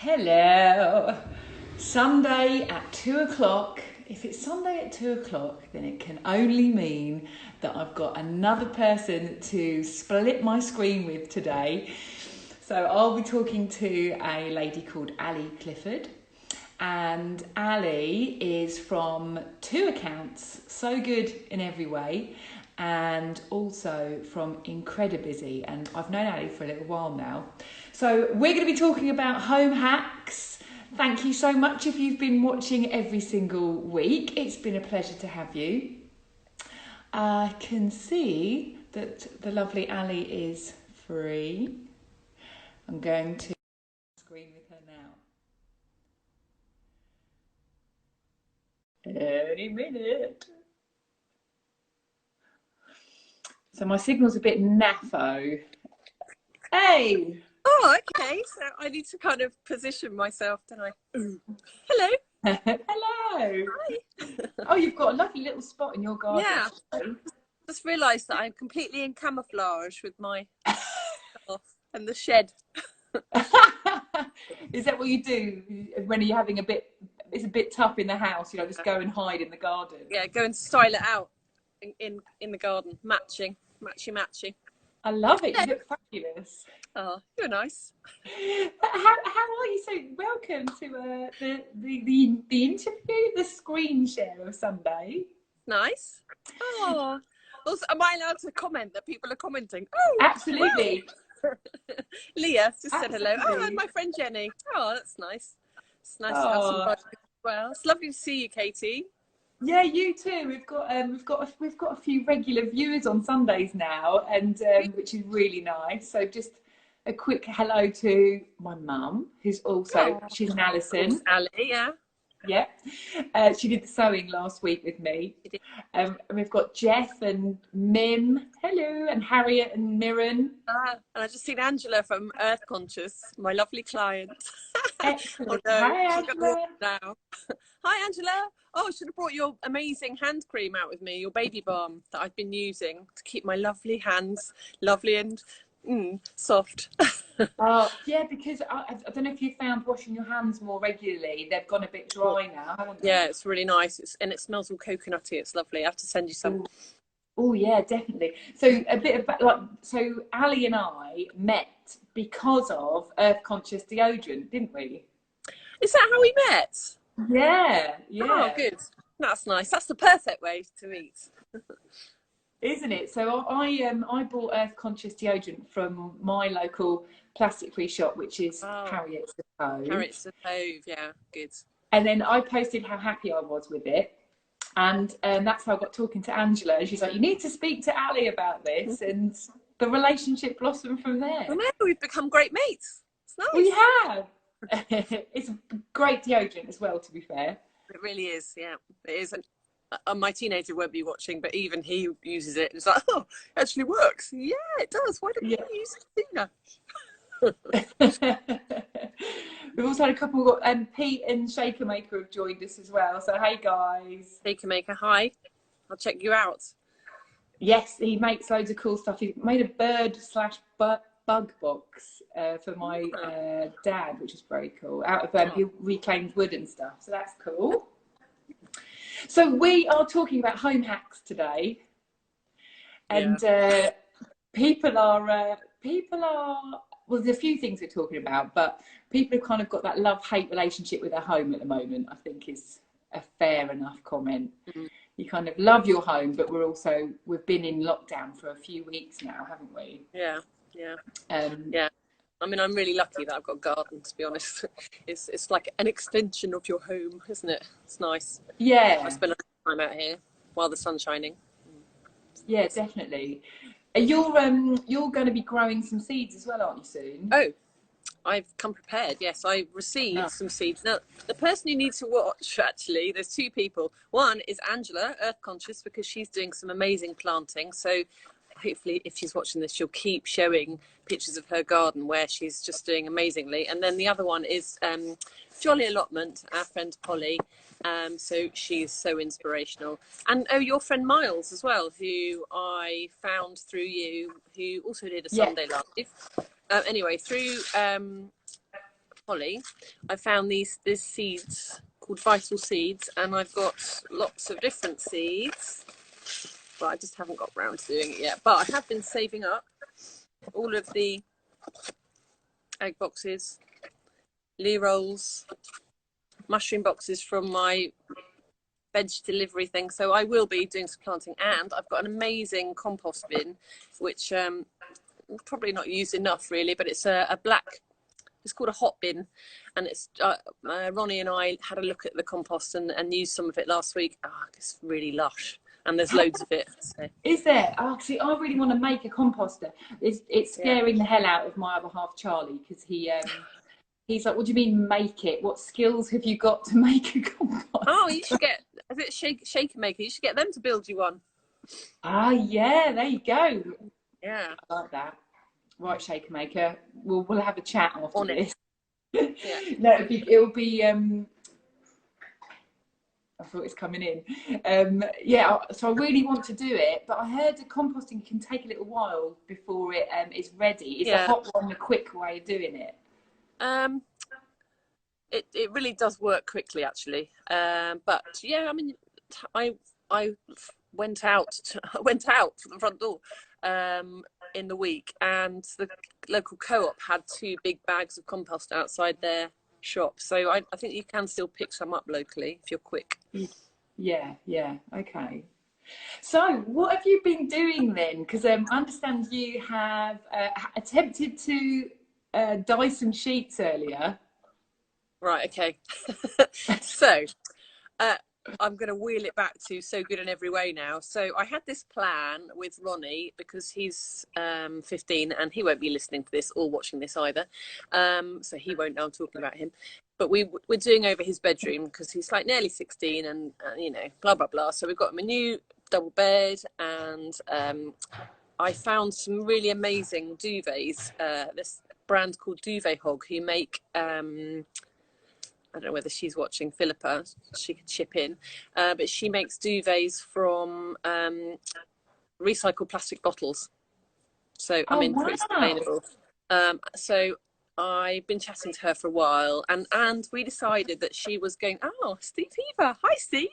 Hello. Sunday at 2 o'clock. If it's Sunday at 2 o'clock, then it can only mean that I've got another person to split my screen with today. So I'll be talking to a lady called Clifford. And Ali is from two accounts, So Good in Every Way, and also from Incredibusy. And I've known Ali for a little while now. So we're going to be talking about home hacks. Thank you so much if you've been watching every single week. It's been a pleasure to have you. I can see that the lovely Ali is free. I'm going to screen with her now. Any minute. So my signal's a bit naffo. Hey! Oh, okay. So I need to kind of position myself, don't I? Hello. Hello. Hi. Oh, you've got a lovely little spot in your garden. Yeah. Just realised that I'm completely in camouflage with my scarf and the shed. Is that what you do when you're having it's a bit tough in the house, just go and hide in the garden? Yeah, go and style it out in the garden. Matchy. I love it. You look fabulous. Oh, you're nice. How are you? So welcome to the interview, the screen share of Sunday. Nice. Oh, also, am I allowed to comment that people are commenting? Oh, absolutely. Leah just said hello. Oh, and my friend Jenny. Oh, that's nice. It's nice to have somebody as well. It's lovely to see you, Katie. Yeah, you too. We've got a few regular viewers on Sundays now, and which is really nice. So just a quick hello to my mum, who's also she's an Alison. Ali, yeah. Yeah, she did the sewing last week with me. And we've got Jeff and Mim, hello, and Harriet and Mirren. And I just seen Angela from Earth Conscious, my lovely client. Excellent. Oh, no. Hi, Angela. Now. Hi, Angela. Oh, I should have brought your amazing hand cream out with me, your baby balm that I've been using to keep my lovely hands lovely and soft. Oh, yeah, because I don't know if you found washing your hands more regularly. They've gone a bit dry now, haven't they? Yeah, it's really nice. And it smells all coconutty. It's lovely. I have to send you some. Oh, yeah, definitely. So a bit of so Ali and I met because of Earth Conscious deodorant, didn't we? Is that how we met? Yeah. Oh, good. That's nice. That's the perfect way to meet. Isn't it? So I bought Earth Conscious deodorant from my local plastic-free shop, which is Harriet's the Cove. Harriet's the Cove, yeah, good. And then I posted how happy I was with it. And that's how I got talking to Angela. And she's like, you need to speak to Ali about this. And the relationship blossomed from there. Well, no, we've become great mates. It's nice. We have. It's a great deodorant as well, to be fair. It really is, yeah. It is. And my teenager won't be watching, but even he uses it. It's like, oh, it actually works. Yeah, it does. Why don't you use it sooner? We've also had a couple, Pete and Shaker Maker have joined us as well. So, hey guys. Shaker Maker, hi. I'll check you out. Yes, he makes loads of cool stuff. He made a bird/bug box for my dad, which is very cool, out of reclaimed wood and stuff. So that's cool. So we are talking about home hacks today, and people are well, there's a few things we're talking about, but people have kind of got that love-hate relationship with their home at the moment, I think is a fair enough comment. You kind of love your home, but we've been in lockdown for a few weeks now, haven't we? Yeah. I mean, I'm really lucky that I've got a garden, to be honest. It's like an extension of your home, isn't it? It's nice. Yeah. I spend a lot of time out here while the sun's shining. Yeah, definitely. You're going to be growing some seeds as well, aren't you, soon? Oh, I've come prepared. Yes, I received some seeds. Now, the person you need to watch, actually, there's two people. One is Angela, Earth Conscious, because she's doing some amazing planting. So hopefully if she's watching this, she'll keep showing pictures of her garden where she's just doing amazingly. And then the other one is Jolly Allotment, our friend Polly. So she's so inspirational. And your friend Miles as well, who I found through you, who also did a Sunday live. Anyway, through Holly, I found these seeds called vital seeds, and I've got lots of different seeds, but I just haven't got round to doing it yet. But I have been saving up all of the egg boxes, loo rolls, mushroom boxes from my veg delivery thing. So I will be doing some planting, and I've got an amazing compost bin, which probably not used enough really, but it's a black, it's called a hot bin, and it's Ronnie and I had a look at the compost and used some of it last week. It's really lush, and there's loads of it. So. Is there? Oh, see, I really want to make a composter. It's scaring the hell out of my other half, Charlie, because he's like, what do you mean make it? What skills have you got to make a compost? Oh, you should get, is it shaker maker? You should get them to build you one. Yeah, there you go. Yeah, I like that. Right, shaker maker. We'll have a chat after this. Yeah. No, it'll be. I thought it's coming in. Yeah, so I really want to do it, but I heard the composting can take a little while before it is ready. Is a hot one a quick way of doing it? It really does work quickly, actually. But yeah, I mean, I went out from the front door in the week, and the local co-op had 2 big bags of compost outside their shop. So I think you can still pick some up locally if you're quick. Yeah, okay. So what have you been doing then? Because I understand you have attempted to dye some sheets earlier. Right, okay. So I'm going to wheel it back to So Good in Every Way now. So I had this plan with Ronnie, because he's 15 and he won't be listening to this or watching this either. So he won't know I'm talking about him. But we're doing over his bedroom because he's like nearly 16 and you know, blah, blah, blah. So we've got him a new double bed, and I found some really amazing duvets. This brand called Duvet Hog, who make... I don't know whether she's watching, Philippa, she could chip in, but she makes duvets from recycled plastic bottles. So I'm in for it sustainable. So I've been chatting to her for a while, and we decided that she was going, Steve Heaver, hi Steve.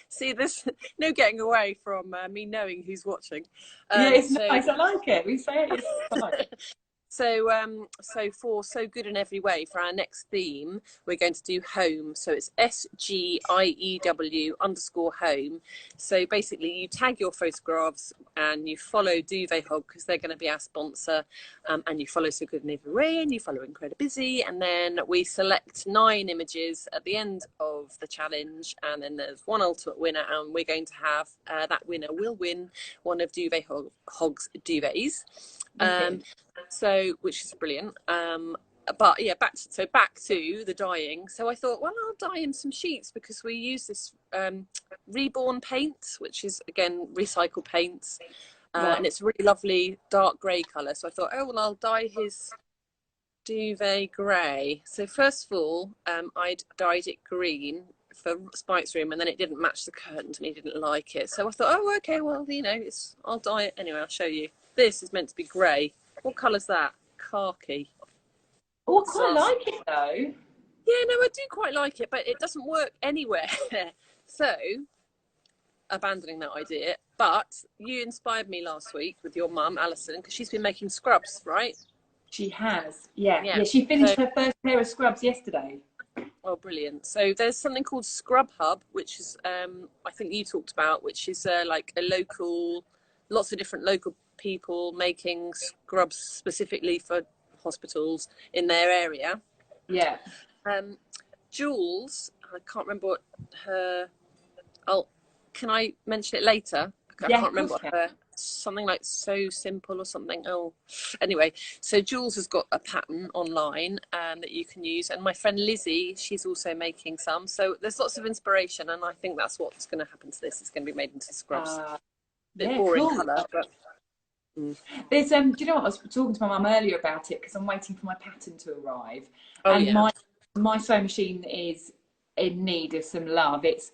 See, there's no getting away from me knowing who's watching. Yeah, it's nice, I like it. We say it, it's nice. So for So Good in Every Way, for our next theme, we're going to do home. So it's SGIEW_home. So basically you tag your photographs and you follow Duvet Hog, because they're going to be our sponsor, and you follow So Good in Every Way, and you follow Incredibusy, and then we select 9 images at the end of the challenge, and then there's one ultimate winner, and we're going to have that winner will win one of Duvet Hog's duvets. Okay. So, which is brilliant. But yeah, back to the dyeing. So I thought, well, I'll dye him some sheets, because we use this Reborn paint, which is again recycled paints, and it's a really lovely dark grey colour. So I thought, oh well, I'll dye his duvet grey. So first of all, I'd dyed it green for Spike's room, and then it didn't match the curtains, and he didn't like it. So I thought, oh okay, well, you know, I'll dye it anyway. I'll show you. This is meant to be grey. What colour's that? Khaki. Oh, I quite like it though. Yeah, no, I do quite like it, but it doesn't work anywhere. So, abandoning that idea. But you inspired me last week with your mum, Alison, because she's been making scrubs, right? She has, yeah. She finished her first pair of scrubs yesterday. Oh, brilliant. So there's something called Scrub Hub, which is, I think you talked about, which is like a local, lots of different local people making scrubs specifically for hospitals in their area. Yeah. Jules, I can't remember what her... can I mention it later? I can't remember what her... Something like So Simple or something. Oh, anyway, so Jules has got a pattern online that you can use, and my friend Lizzie, she's also making some. So there's lots of inspiration, and I think that's what's going to happen to this. It's going to be made into scrubs. Bit boring colour, but... There's do you know what, I was talking to my mum earlier about it, because I'm waiting for my pattern to arrive, my sewing machine is in need of some love. It's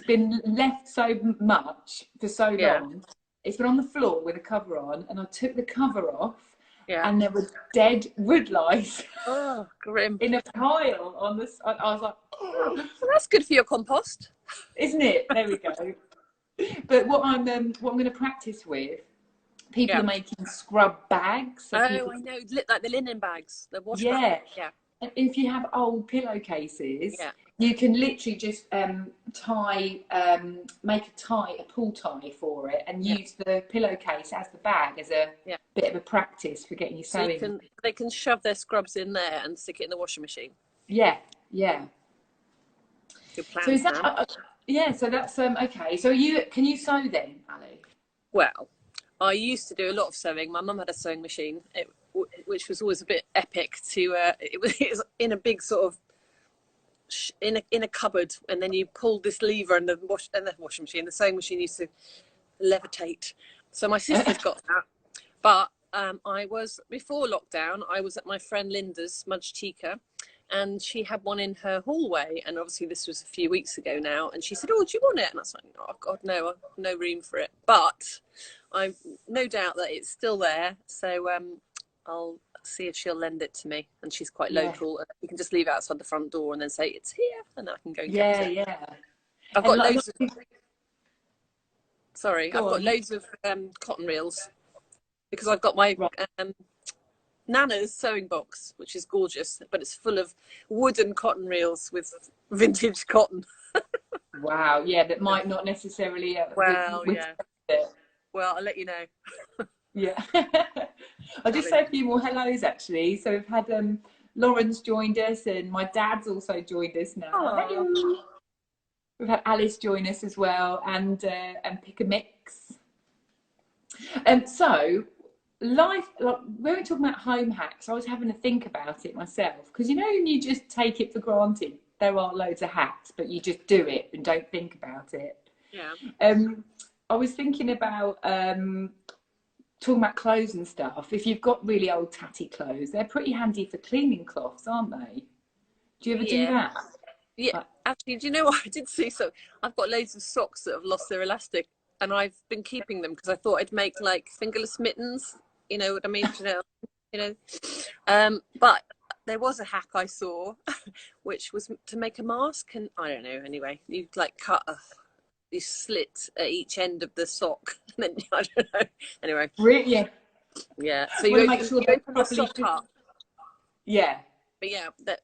been left so much for so long. It's been on the floor with a cover on, and I took the cover off, Yeah. and there were dead wood lice Oh, grim. in a pile on the. I was like, Oh, oh, well, that's good for your compost. isn't it? There we go. But what I'm going to practice with, people Yeah. are making scrub bags. So Oh, people, I know. Like the linen bags, the wash bags. yeah. Yeah. And if you have old pillowcases, Yeah. you can literally just make a pull tie for it, and Yeah. use the pillowcase as the bag as a Yeah. bit of a practice for getting your So sewing. they can shove their scrubs in there and stick it in the washing machine. Yeah, yeah. Good So plan, is that Sam. yeah? So that's okay. So can you sew then, Ali? Well, I used to do a lot of sewing. My mum had a sewing machine, which was always a bit epic. It was in a big sort of in a cupboard, and then you pulled this lever, and the washing machine, the sewing machine used to levitate. So my sister's got that, but I was, before lockdown, I was at my friend Linda's Smudge Chica, and she had one in her hallway, and obviously this was a few weeks ago now, and she said, oh, do you want it? And I was like, oh god, no, I've no room for it, but I've no doubt that it's still there, so I'll see if she'll lend it to me, and she's quite local. You can just leave it outside the front door and then say it's here, and I can go and get it. Yeah. I've got loads of I've got on. loads of cotton reels, because I've got my Nana's sewing box, which is gorgeous, but it's full of wooden cotton reels with vintage cotton. Wow, yeah, that might not necessarily. Well, with yeah. it. Well, I'll let you know. Yeah. I'll just say a few more hellos actually. So we've had Lauren's joined us, and my dad's also joined us now. Hello. We've had Alice join us as well, and Pick a Mix. So life, like, when we're talking about home hacks, I was having to think about it myself, because you know, when you just take it for granted, there are loads of hacks, but you just do it and don't think about it. Yeah. I was thinking about talking about clothes and stuff. If you've got really old tatty clothes, they're pretty handy for cleaning cloths, aren't they? Do you ever do that? Yeah. Actually, do you know what? I did see some. I've got loads of socks that have lost their elastic, and I've been keeping them because I thought I'd make like fingerless mittens. You know what I mean? But there was a hack I saw, which was to make a mask, and I don't know. Anyway, you like you slit at each end of the sock, and then I don't know. Anyway. Really? Yeah. So you make sure open the sock up. Yeah. But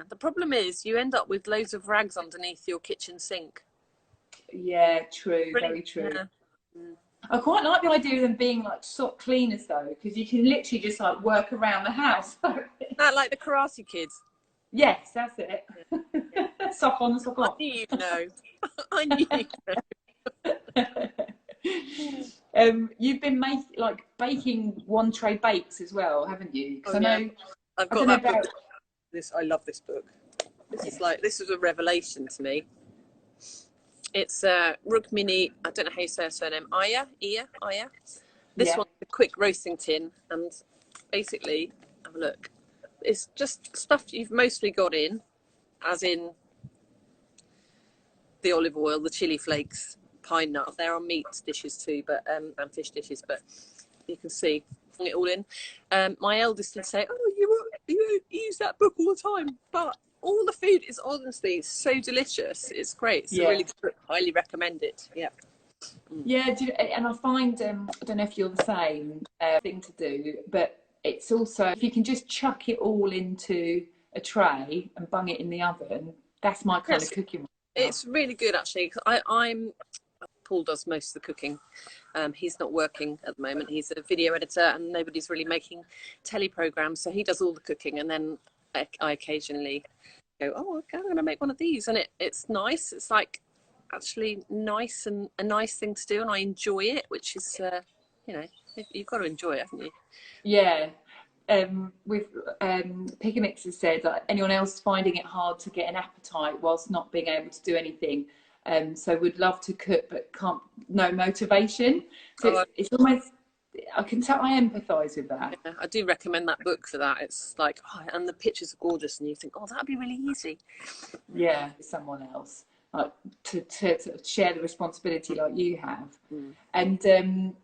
the problem is you end up with loads of rags underneath your kitchen sink. Yeah, true. Very true. Yeah. I quite like the idea of them being like sock cleaners though, because you can literally just like work around the house. Not like the Karate Kids. Yes, that's it. Yeah. Sock on, sock off. I knew you'd know. I knew you'd know. You've been baking one tray bakes as well, haven't you? Because I know I've got that book. I love this book. This is a revelation to me. It's Rukmini, I don't know how you say her surname, Aya. This one's a quick roasting tin, and basically, have a look. It's just stuff you've mostly got in, as in the olive oil, the chili flakes, pine nuts. There are meat dishes too, but and fish dishes, but you can see it all in. My eldest would say, "Oh, you use that book all the time," but all the food is honestly so delicious. It's great. It's a really good book. Highly recommend it. Yeah. Yeah, and I find I don't know if you're the same thing to do, but it's also, if you can just chuck it all into a tray and bung it in the oven, that's my kind of cooking. It's really good actually. Paul does most of the cooking. He's not working at the moment. He's a video editor, and nobody's really making telly programs, so he does all the cooking, and then I occasionally go, oh, okay, I'm going to make one of these, and it's nice. It's like actually nice and a nice thing to do, and I enjoy it, which is you've got to enjoy it, haven't you? Yeah. With Pick a Mix has said that anyone else finding it hard to get an appetite whilst not being able to do anything, so would love to cook but can't, no motivation. So it's almost, I can tell, I empathise with that. Yeah, I do recommend that book for that. It's like, and the pictures are gorgeous, and you think, that'd be really easy. Yeah, someone else, like to share the responsibility like you have. And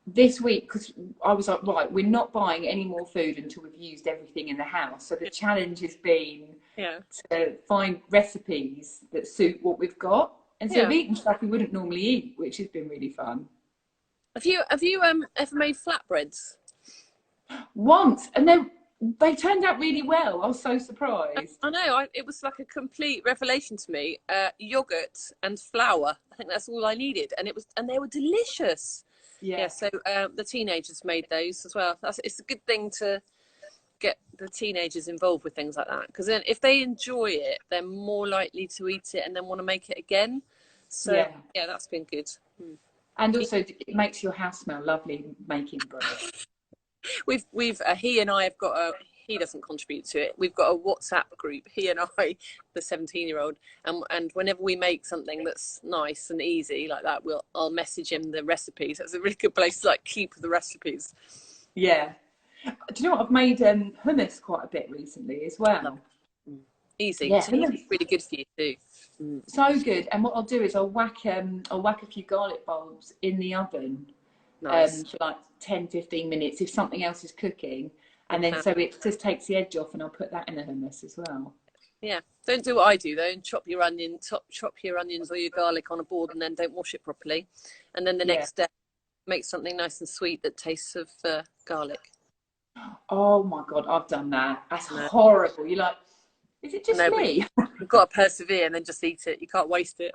this week, because I was like, right, we're not buying any more food until we've used everything in the house. So the challenge has been to find recipes that suit what we've got. And so we've eaten stuff we wouldn't normally eat, which has been really fun. Have you ever made flatbreads? Once, and they turned out really well. I was so surprised. I know. It was like a complete revelation to me. Yogurt and flour. I think that's all I needed, and they were delicious. Yeah. So the teenagers made those as well. It's a good thing to get the teenagers involved with things like that, because then if they enjoy it, they're more likely to eat it and then want to make it again. So yeah, that's been good. And also, it makes your house smell lovely making bread. He and I have got he doesn't contribute to it. We've got a WhatsApp group, he and I, the 17-year-old, and whenever we make something that's nice and easy like that, I'll message him the recipes. That's a really good place to like keep the recipes. Yeah. Do you know what? I've made hummus quite a bit recently as well. Easy. Yeah, so it's really good for you too. So good. And what I'll do is I'll whack a few garlic bulbs in the oven. Nice. For like 10-15 minutes if something else is cooking, and then so it just takes the edge off, and I'll put that in the hummus as well. Yeah, don't do what I do though, and chop your onions or your garlic on a board, and then don't wash it properly, and then the next day make something nice and sweet that tastes of garlic. Oh my god, I've done that. That's horrible. You're like, is it just me? You've got to persevere and then just eat it. You can't waste it.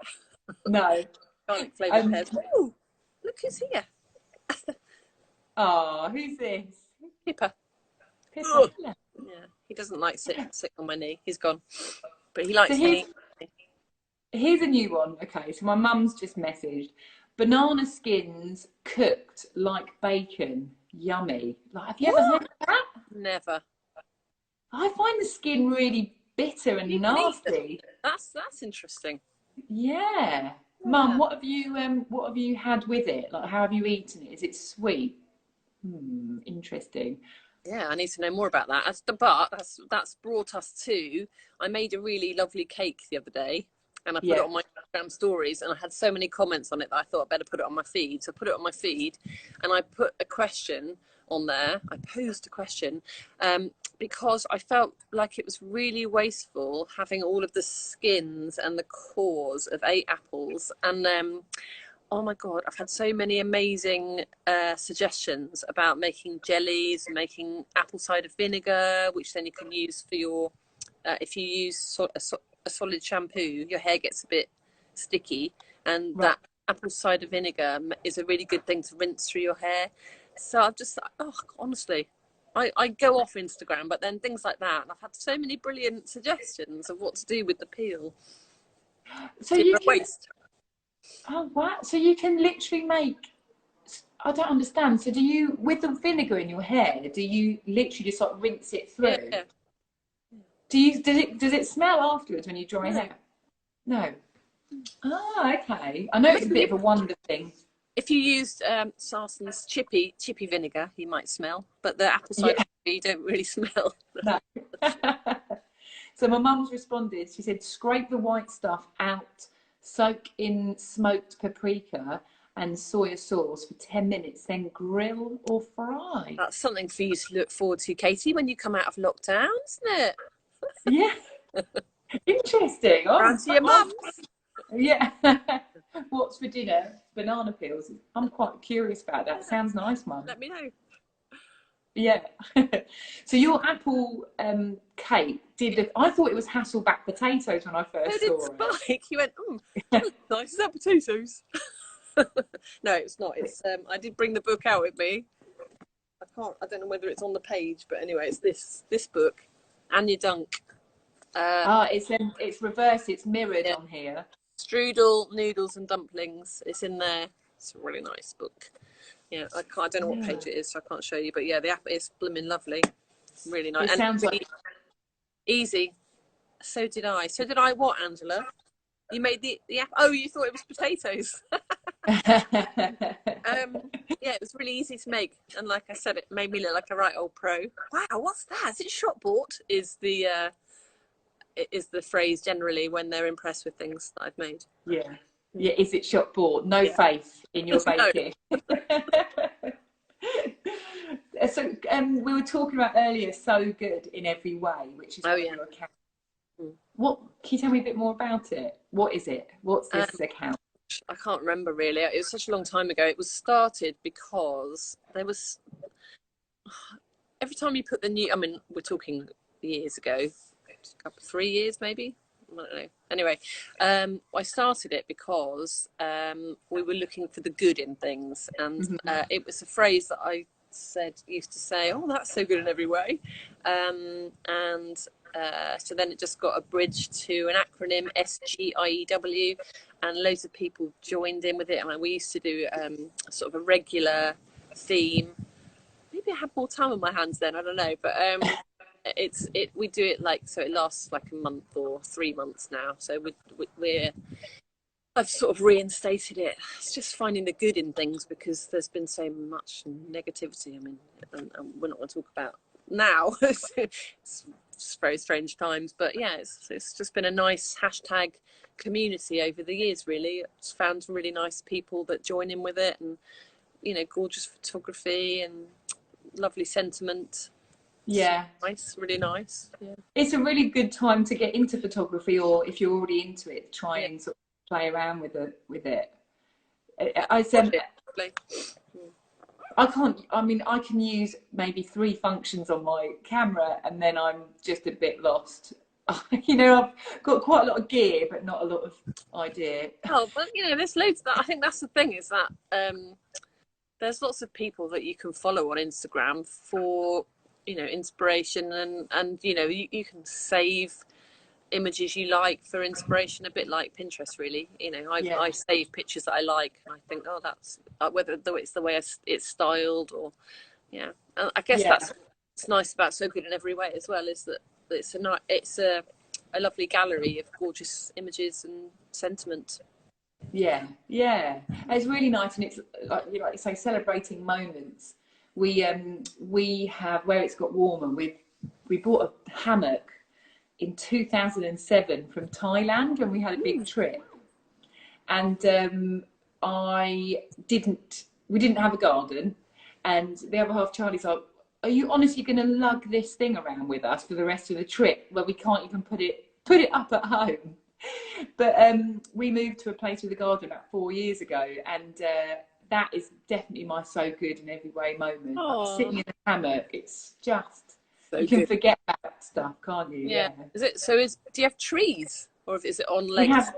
No. Garlic flavoured pears. Ooh, look who's here. Oh, who's this? Pippa. Yeah, he doesn't like sitting on my knee. He's gone, but he likes me. Here's a new one. Okay, so my mum's just messaged: banana skins cooked like bacon. Yummy. Like, have you ever heard of that? Never. I find the skin really bitter and nasty. That's interesting. Yeah. Mum, what have you had with it? Like, how have you eaten it? Is it sweet? Interesting. Yeah, I need to know more about that. But that's brought us to, I made a really lovely cake the other day, and I put it on my Instagram stories, and I had so many comments on it that I thought I'd better put it on my feed. So I put it on my feed, and I put a question on there. I posed a question because I felt like it was really wasteful having all of the skins and the cores of 8 apples. And oh my God, I've had so many amazing suggestions about making jellies, making apple cider vinegar, which then you can use for your, if you use a solid shampoo, your hair gets a bit sticky, and that apple cider vinegar is a really good thing to rinse through your hair. So I've just, honestly, I go off Instagram, but then things like that, and I've had so many brilliant suggestions of what to do with the peel. So you can waste. Oh wow! So you can literally make. I don't understand. So do you, with the vinegar in your hair, do you literally just like rinse it through? Yeah. Does it smell afterwards when you dry hair? No. Oh, okay. I know it's a bit of a wonder thing. If you used Sarson's chippy vinegar, you might smell, but the apple cider you don't really smell. No. So my mum's responded. She said, scrape the white stuff out, soak in smoked paprika and soya sauce for 10 minutes, then grill or fry. That's something for you to look forward to, Katie, when you come out of lockdown, isn't it? Yeah. Interesting. Round to your mum's. Yeah. What's for dinner? Banana peels. I'm quite curious about that. Sounds nice, Mum. Let me know. Yeah. So your apple cake I thought it was Hasselback potatoes when I first saw it. Spike. You went, nice. Is that potatoes? No, it's not. It's I did bring the book out with me. I don't know whether it's on the page, but anyway, it's this book, Anya Dunk. It's reversed. It's mirrored on here. Strudel, noodles and dumplings. It's in there. It's a really nice book. Yeah, I don't know what page it is, so I can't show you. But yeah, the app is blooming lovely. Really nice. It sounds like easy. So did I. So did I what, Angela? You made the app. Oh, you thought it was potatoes. Yeah, it was really easy to make. And like I said, it made me look like a right old pro. Wow, what's that? Is it shop bought? Is the phrase generally when they're impressed with things that I've made. Yeah. Is it shop bought? No faith in your baking. So we were talking about earlier, So Good in Every Way, which is Oh one of yeah. your accounts. Mm. What can you tell me a bit more about it? What is it? What's Um, this account? I can't remember really. It was such a long time ago. It was started because there was every time you put the new. I mean, we're talking years ago, a couple 3 years maybe. I don't know. Anyway, I started it because we were looking for the good in things, and it was a phrase that I used to say, "Oh, that's so good in every way," and so then it just got abridged to an acronym SGIEW, and loads of people joined in with it. And we used to do sort of a regular theme. Maybe I had more time on my hands then. I don't know, but we do it like so. It lasts like a month or 3 months now. So I've sort of reinstated it. It's just finding the good in things because there's been so much negativity. I mean, and we're not going to talk about now. It's very strange times, but yeah, it's just been a nice hashtag community over the years. Really, it's found some really nice people that join in with it, and gorgeous photography and lovely sentiment. Yeah, Nice, really nice. Yeah. it's a really good time to get into photography, or if you're already into it, try Yeah. and sort of play around with it. I can't. I mean, I can use maybe 3 functions on my camera, and then I'm just a bit lost. I've got quite a lot of gear, but not a lot of idea. Oh, but there's loads of that. I think that's the thing is that there's lots of people that you can follow on Instagram for inspiration, and you can save images you like for inspiration, a bit like Pinterest really. I save pictures that I like, and I think, oh, that's whether it's the way it's styled, or and I guess that's what's nice about So Good in Every Way as well, is that it's a lovely gallery of gorgeous images and sentiment. Yeah, it's really nice, and it's like you say, celebrating moments. We have, where it's got warmer. We bought a hammock in 2007 from Thailand when we had a big trip, and we didn't have a garden, and the other half, Charlie's like, "Are you honestly going to lug this thing around with us for the rest of the trip, where we can't even put it up at home?" But we moved to a place with a garden about 4 years ago, and that is definitely my So Good in Every Way moment. Like sitting in the hammock, it's just So you can good. forget about stuff, can't you? Yeah. Is it so? Do you have trees, or is it on We legs?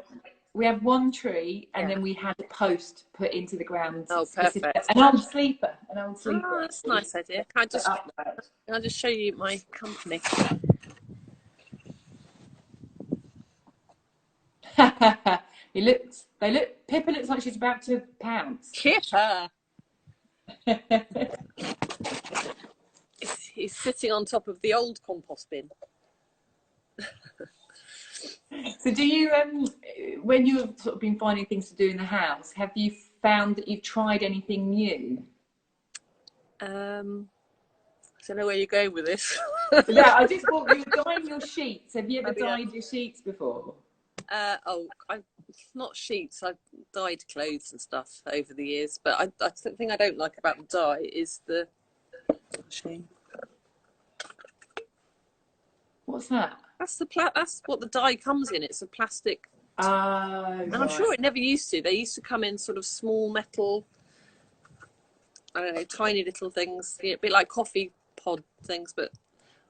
have one tree, and Yeah. then we had a post put into the ground. Oh, perfect. An old sleeper. Oh, that's a nice idea. Can I just show you my company? Pippa looks like she's about to pounce. Kipper. He's sitting on top of the old compost bin. So do you, when you've sort of been finding things to do in the house, have you found that you've tried anything new? I don't know where you're going with this. Yeah, I just thought you were dyeing your sheets. Have you ever dyed your sheets before? Not sheets. I've dyed clothes and stuff over the years, but the thing I don't like about the dye is the. What's that? That's what the dye comes in. It's a plastic. And I'm sure it never used to. They used to come in sort of small metal. I don't know, tiny little things, a bit like coffee pod things, but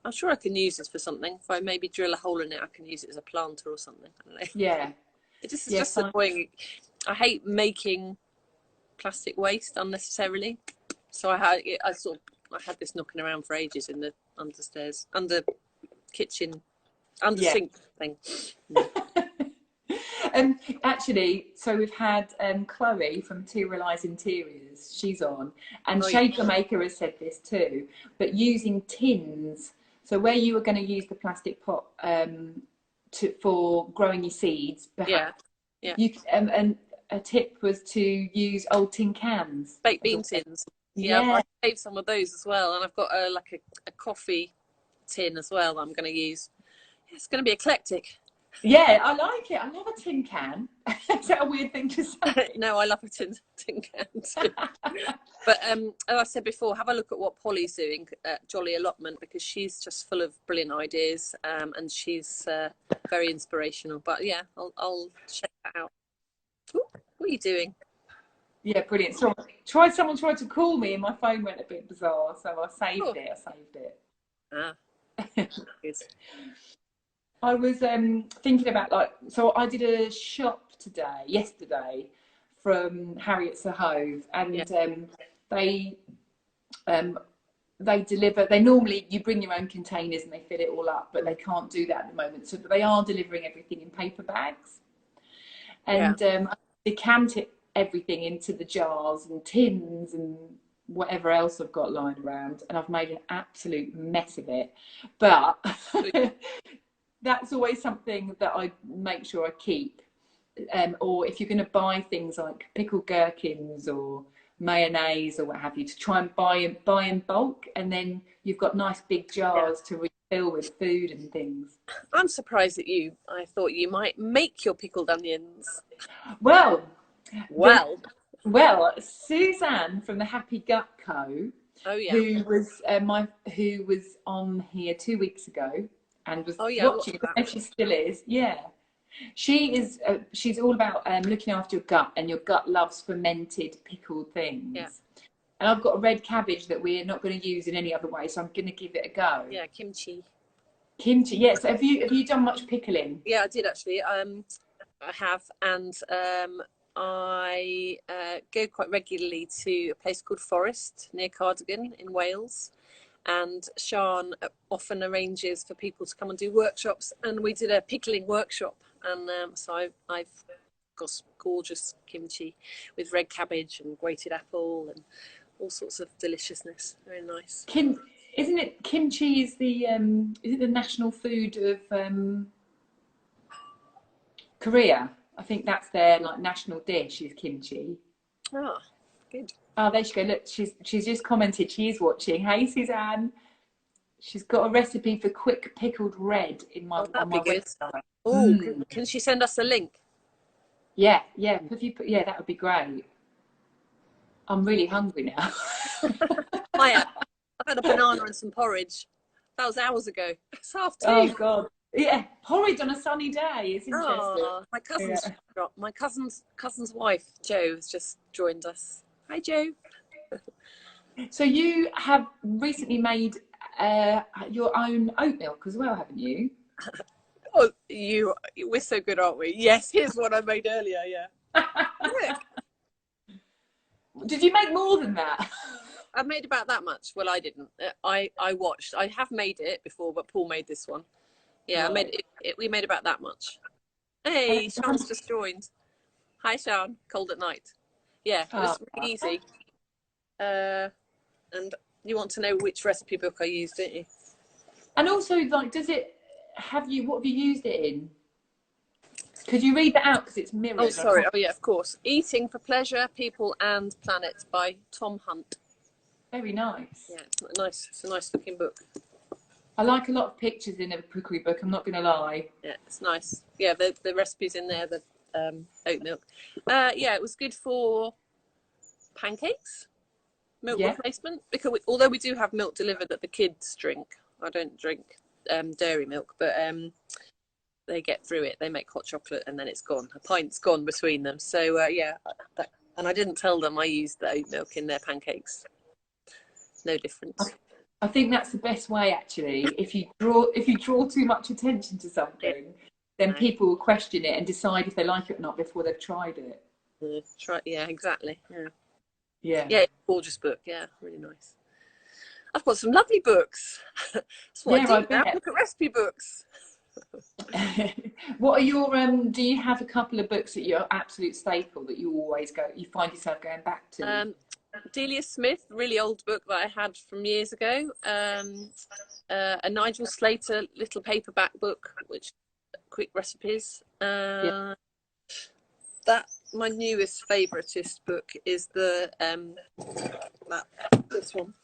I'm sure I can use this for something. If I maybe drill a hole in it, I can use it as a planter or something. I don't know. Yeah. It's just annoying. I hate making plastic waste unnecessarily. So I had this knocking around for ages in the under kitchen, under sink thing. Actually, so we've had Chloe from Realize Interiors, she's on, and Shaker Maker has said this too, but using tins. So where you were going to use the plastic pot for growing your seeds, perhaps, and a tip was to use old tin cans. Baked bean tins. Yeah, I saved some of those as well, and I've got a coffee tin as well that I'm going to use. It's going to be eclectic. Yeah, I like it. I love a tin can. Is that a weird thing to say? No, I love a tin can too. But as I said before, have a look at what Polly's doing at Jolly Allotment, because she's just full of brilliant ideas, and she's very inspirational. But yeah, I'll check that out. Ooh, what are you doing? Yeah, brilliant. So someone tried to call me and my phone went a bit bizarre, so I saved it. Ah, good. I was thinking about so I did a shop yesterday from Harriet's Hove, and Yeah. They they deliver. They normally, you bring your own containers and they fill it all up, but they can't do that at the moment. So they are delivering everything in paper bags, and I decanted everything into the jars and tins and whatever else I've got lying around, and I've made an absolute mess of it. But that's always something that I make sure I keep. Or if you're going to buy things like pickled gherkins or mayonnaise or what have you, to try and buy in bulk, and then you've got nice big jars to refill with food and things. I'm surprised at you. I thought you might make your pickled onions. Well, Well, Suzanne from the Happy Gut Co. Oh yeah. Who was on here 2 weeks ago and was watching. I don't know if she still is. Yeah. She is. She's all about looking after your gut, and your gut loves fermented, pickled things. Yeah. And I've got a red cabbage that we're not going to use in any other way, so I'm going to give it a go. Yeah, kimchi. Kimchi, yes. Have you done much pickling? Yeah, I did actually. I have, and I go quite regularly to a place called Forest near Cardigan in Wales. And Sian often arranges for people to come and do workshops, and we did a pickling workshop, and so I've got some gorgeous kimchi with red cabbage and grated apple and all sorts of deliciousness. Very nice. Isn't it kimchi is it the national food of Korea? I think that's their national dish is kimchi. Ah, good. Oh, there she go. Look, she's just commented. She's watching. Hey, Suzanne. She's got a recipe for quick pickled red on my website. Oh, can she send us a link? Yeah. That would be great. I'm really hungry now. I've had a banana and some porridge. That was hours ago. It's 2:30. Oh God. Yeah, porridge on a sunny day. It's interesting. Oh, my cousin's wife, Jo, has just joined us. Hi, Jo. So you have recently made your own oat milk as well, haven't you? Oh, we're so good, aren't we? Yes, here's what I made earlier, yeah. Did you make more than that? I made about that much. Well, I didn't. I watched. I have made it before, but Paul made this one. Yeah, right. I made it. We made about that much. Hey, Sean's just joined. Hi, Sean. Cold at night. Yeah, it was really easy. And you want to know which recipe book I used, don't you? And also, what have you used it in? Could you read that out, because it's mirrored? Oh, sorry. Oh, yeah, of course. Eating for Pleasure, People and Planet by Tom Hunt. Very nice. Yeah, it's nice. It's a nice looking book. I like a lot of pictures in a cookery book, I'm not going to lie. Yeah, it's nice. Yeah, the recipes in there, the oat milk. Yeah, it was good for pancakes, milk replacement, because although we do have milk delivered that the kids drink, I don't drink dairy milk, but they get through it. They make hot chocolate and then it's gone. A pint's gone between them. So and I didn't tell them I used the oat milk in their pancakes. No difference. I think that's the best way, actually. If you draw too much attention to something, then people will question it and decide if they like it or not before they've tried it. Yeah, exactly. Yeah, it's a gorgeous book. Yeah, really nice. I've got some lovely books. That's what I do now. Look at recipe books. What are your do you have a couple of books that you're absolute staple that you find yourself going back to? Delia Smith, really old book that I had from years ago. A Nigel Slater little paperback book, which quick recipes. That my newest favoritist book is this one.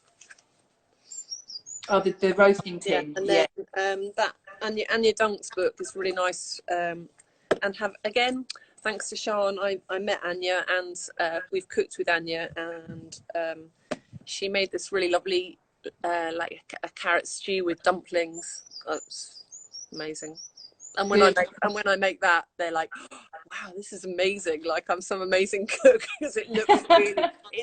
Oh, the roasting tin. Yeah, and then that Anya Dunk's book is really nice, and thanks to Sean, I met Anya, and we've cooked with Anya, and she made this really lovely like a carrot stew with dumplings. It's amazing. And when I make that, they're like, oh, wow, this is amazing. Like I'm some amazing cook, because it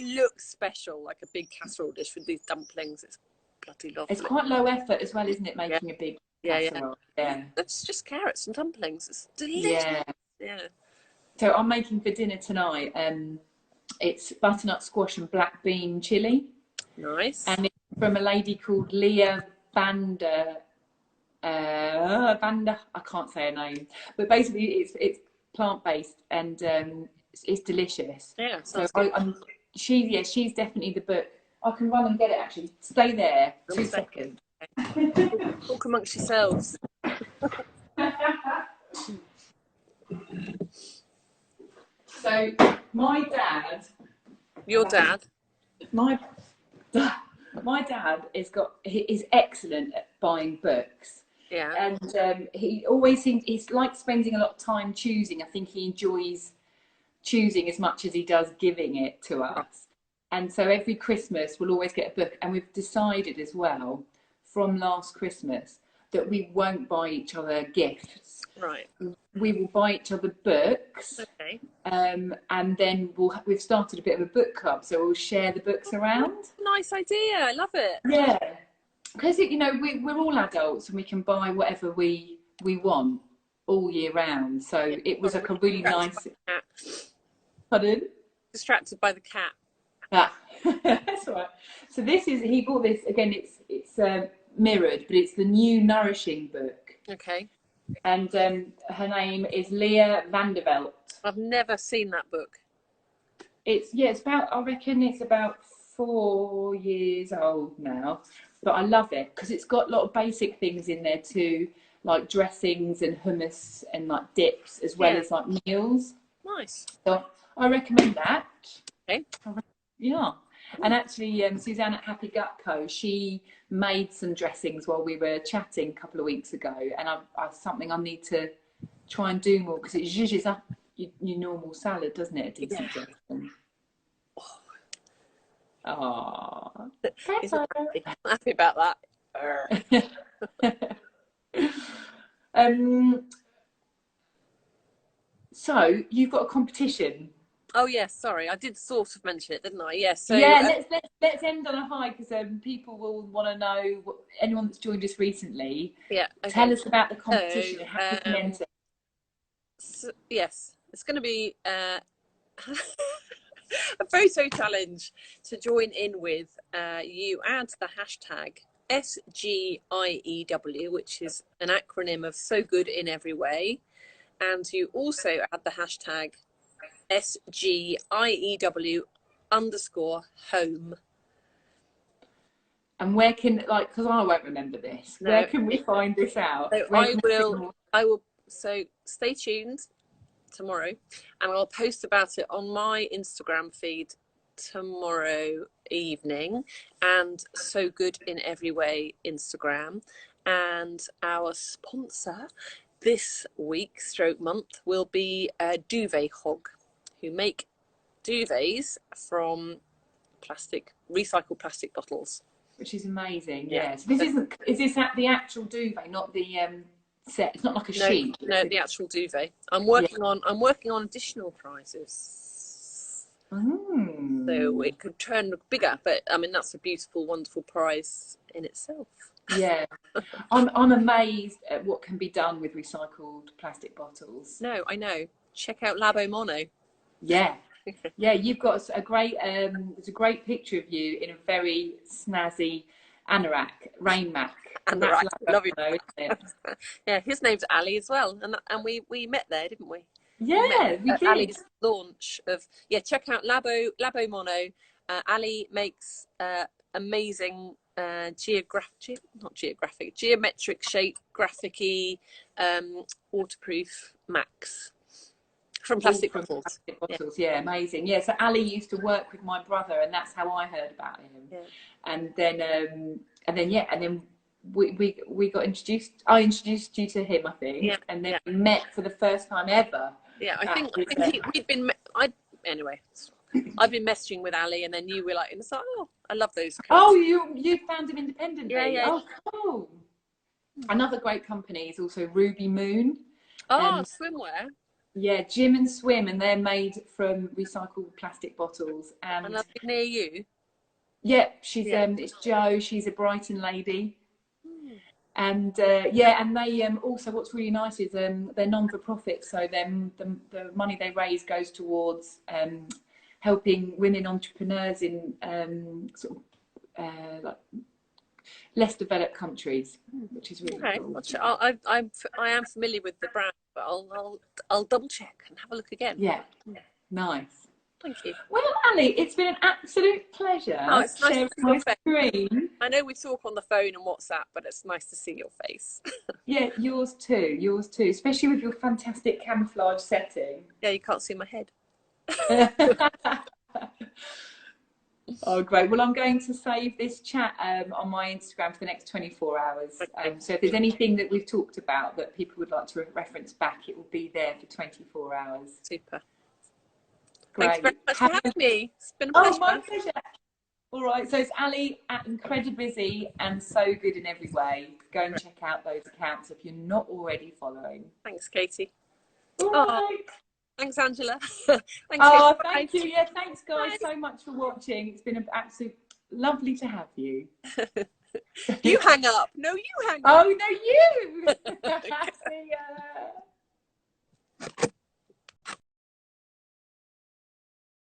looks special, like a big casserole dish with these dumplings. It's bloody lovely. It's quite low effort as well, isn't it, making a big casserole? Yeah. It's just carrots and dumplings. It's delicious. Yeah. So I'm making for dinner tonight. It's butternut squash and black bean chili. Nice. And it's from a lady called Leah Vander. I can't say her name, but basically it's plant-based, and it's delicious. Yeah, so she's definitely the book. I can run and get it, actually. Stay there 2 seconds. Talk amongst yourselves. So my dad, your dad, my dad is excellent at buying books. Yeah. And he always seems, he's like spending a lot of time choosing. I think he enjoys choosing as much as he does giving it to us. And so every Christmas we'll always get a book. And we've decided as well from last Christmas that we won't buy each other gifts. Right. We will buy each other books. Okay. And then we've started a bit of a book club, so we'll share the books around. Nice idea. I love it. Yeah. Because, you know, we're all adults and we can buy whatever we want all year round. So it was like a really nice... Pardon? Distracted by the cat. Ah, that's all right. So he bought this, again, it's mirrored, but it's the New Nourishing book. Okay. And her name is Leah Vandervelt. I've never seen that book. It's about 4 years old now. But I love it because it's got a lot of basic things in there too, like dressings and hummus and like dips, as well as like meals. Nice. So I recommend that. Okay. Yeah. And actually, Suzanne at Happy Gut Co, she made some dressings while we were chatting a couple of weeks ago, and something I need to try and do more, because it zhuzhes up your normal salad, doesn't it? A decent dressing. Oh, happy about that. So you've got a competition. Oh yes, sorry, I did sort of mention it, didn't I? Yes. So, let's end on a high, because people will want to know, anyone that's joined us recently. Yeah. Okay. Tell us about the competition. So, how to enter. Yes, it's going to be a photo challenge to join in with. You add the hashtag SGIEW, which is an acronym of So Good in Every Way, and you also add the hashtag SGIEW_home. And where can, because I won't remember this, where can we find this out? So I will. So stay tuned tomorrow, and I'll post about it on my Instagram feed tomorrow evening, and So Good in Every Way Instagram. And our sponsor this week / month will be Duvet Hog, who make duvets from recycled plastic bottles, which is amazing. Yeah. So is this the actual duvet, not the set? It's not like a sheet. No, the actual duvet. I'm working on additional prizes. So it could turn bigger, but I mean that's a beautiful, wonderful prize in itself. Yeah. I'm amazed at what can be done with recycled plastic bottles. No, I know. Check out Labo Mono. Yeah. Yeah, you've got a great there's a great picture of you in a very snazzy anorak, rain mac. Anorak, love you. Yeah, his name's Ali as well, and we met there, didn't we? Yeah, we did. Ali's launch of check out Labo Mono. Ali makes amazing geometric shape, graphic-y, waterproof Macs from plastic bottles. Yeah, amazing. Yeah, so Ali used to work with my brother, and that's how I heard about him. Yeah. And then we got introduced. I introduced you to him, I Yeah, think, and then yeah, we met for the first time ever. yeah. I at think his, we'd been. Anyway. I've been messaging with Ali, and then you were like, and it's like, oh, I love those oh, coats. you found him Yeah, independently. yeah. Oh, cool. Another great company is also Ruby Moon. Oh, swimwear. Yeah, Gym and Swim, and they're made from recycled plastic bottles. And And I'll be near you. yeah, she's Yeah. it's Jo. She's a Brighton lady. Hmm. And yeah, and they also, what's really nice is they're non for profit, so then the money they raise goes towards helping women entrepreneurs in sort of like less developed countries, which is really Okay. cool. I am familiar with the brand, but I'll double check and have a look again. Yeah, nice. Thank you. Well, Ali, it's been an absolute Oh, pleasure it's nice to sharing see my your face. screen. I know we talk on the phone and WhatsApp, but it's nice to see your face. Yeah, yours too, especially with your fantastic camouflage setting. Yeah, you can't see my head. Oh, great. Well, I'm going to save this chat on my Instagram for the next 24 hours. Okay. So if there's anything that we've talked about that people would like to reference back, it will be there for 24 hours. Super. Great. Thank you very much for having me. It's been a pleasure. Oh, my pleasure. All right. So it's Ali at Incredibly Busy and So Good in Every Way. Go and check out those accounts if you're not already following. Thanks, Katie. All right. Thanks, Angela. Thank you. Yeah, thanks, guys, Bye. so much for watching. It's been an absolute lovely to have you. You hang up. No, you hang up. Oh, no, you. See ya.